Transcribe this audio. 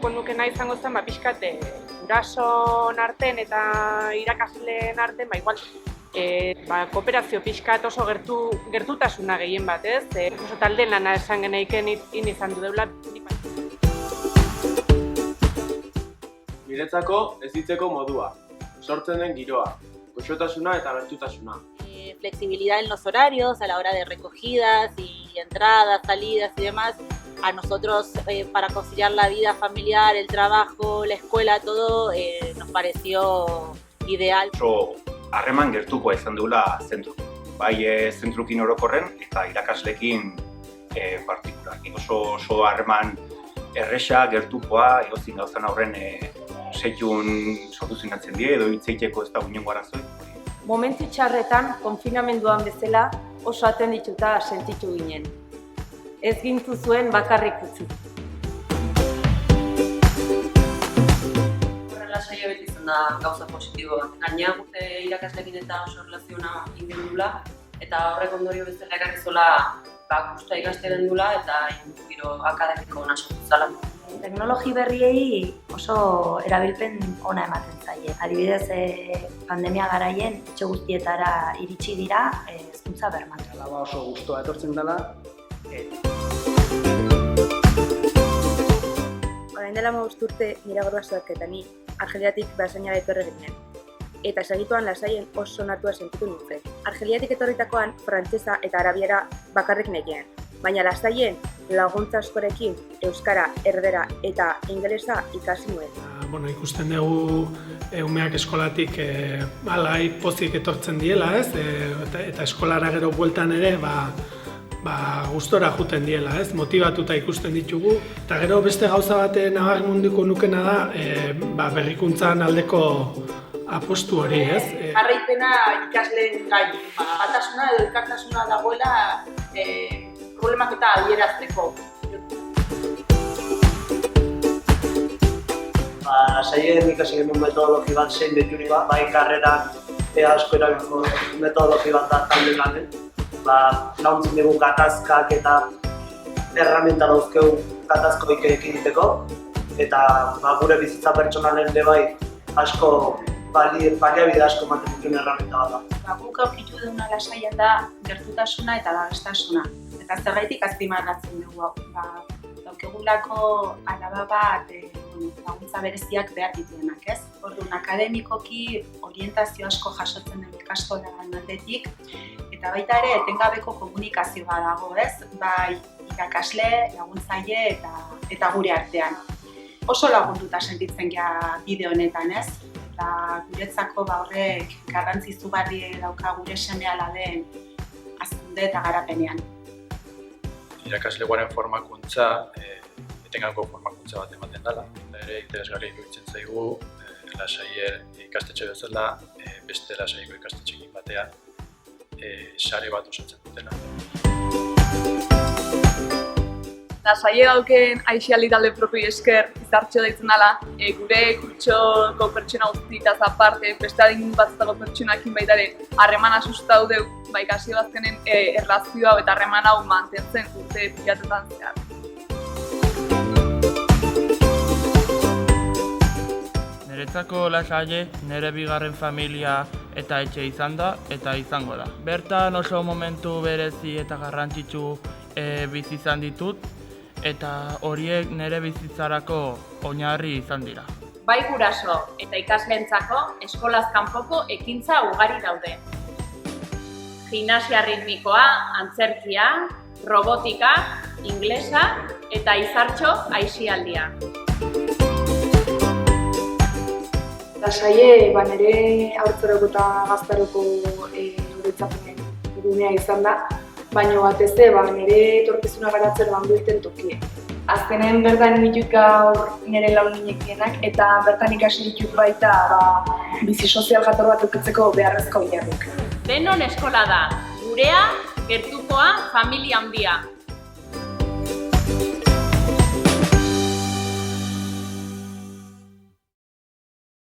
aipatuko nukena izango zen, pixkat, gurasoen arten eta irakasleen arten, igual, kooperazio pixkat oso gertutasuna gehien bat, ez? Oso talde lana esan geneiken izan du deula. Niretzako ez ditzeko modua, sortzen den giroa, goxotasuna eta gertutasuna. Flexibilidad en los horarios a la hora de recogidas y entradas, salidas y demás. A nosotros para conciliar la vida familiar, el trabajo, la escuela, todo nos pareció ideal. Oso harreman gertukoa izan dugula zentru. Bai zentrukin orokorren eta irakasleekin partikularki. Oso harreman erresa gertukoa, egozin gauzan aurren setxun sortu zinatzen die edo hitzeiteko ez da inongo arazoi. Momentu txarretan, konfinamenduan bezala, oso atendituta sentitu ginen. Ez gintu zuen bakarrik utzi. Horrela saio beti izan da gauza positibo bat. Gainea gute irakaslekin eta oso relaziona egin dula, eta horrek ondorio bezala ekarri zola guztua ikasten dula eta giro akademiko ona sortu zala. Teknologi berriei oso erabilpen ona ematen zaie. Adibidez, pandemia garaien etxe guztietara iritsi dira hezkuntza bermatu. Alaba oso gustua etortzen dela. Orain dela 5 urte nire gurasoak eta ni Argeliatik Basainara etorri ginen. Eta segituan lasaien oso natua sentitu nintzen. Argeliatik etorritakoan frantsesa eta arabiera bakarrik nekien. Baina lasaien laguntza askorekin euskara, erdera eta ingelesa ikasi nuen. Ikusten dugu umeak eskolatik alai pozik etortzen diela, ez? Eta eskolara gero bueltan ere gustora juten diela, ez? Motibatuta ikusten ditugu. Eta gero beste gauza bat nabarmenduko nukena da berrikuntzan aldeko apostu hori, ez? Jarraipena ikasleen gain. Batasuna edo elkartasuna dagoela problemak eta adierazteko. Saien ikasi genuen metodologi bat zein deiturik bat, bai karreran asko erabiliko metodologi bat da talde lanen. Laguntzen dugu gatazkak eta erramienta dauzkegu gatazkoik egiteko. Eta gure bizitza pertsonalen ere bai asko baliabide asko ematen dituen erramienta bat da. Guk aurkitu duguna lasaian da gertutasuna eta babestasuna. Eta zergaitik azpimarratzen dugu. Daukegulako alaba bat laguntza bereziak behar dituenak, ez? Orduan, akademikoki orientazio asko jasotzen den ikastolaren aldetik, eta baita ere etengabeko komunikazioa dago, ez? Bai irakasle, laguntzaile eta gure artean. Oso lagunduta sentitzen gara bide honetan, ez? Eta guretzako horrek garrantzi izugarri dauka gure seme-alaben hazkunde eta garapenean. Irakaslegoaren formakuntza, etengabeko formakuntza bat ematen dela. Ere interesgarri iruditzen zaigu lasaien ikastetxe bezala beste lasaiko ikastetxekin batean sare bat osatzen dutela. Lasaie dauken aisialdi talde propio esker izartxo deitzen dela, gure kurtsoko pertsona guztietaz aparte, beste adin batzutako pertsonakin baita ere harremana sustatu dugu, ikasi bazkenen erlazioa eta harreman hau mantentzen urte pilatetan zehar. Niretzako lasaie nire bigarren familia eta etxe izan da eta izango da. Bertan oso momentu berezi eta garrantzitsu bizi izan ditut, eta horiek nire bizitzarako oinarri izan dira. Bai guraso eta ikasleentzako eskolaz kanpoko ekintza ugari daude. Gimnasia ritmikoa, antzerkia, robotika, inglesa eta izartxo aisialdia. Lasaie nire haurtzaroko eta gaztaroko guretzapenen gunea izan da, baina batez nire etorkizuna garatzen bilten tokie. Azkenen bertan ditut gaur nire launginekienak eta bertan ikasi ditut baita bizi sozial jator bat edukitzeko beharrezko oinarrik. Denon eskola da, gurea, gertukoa, familia handia.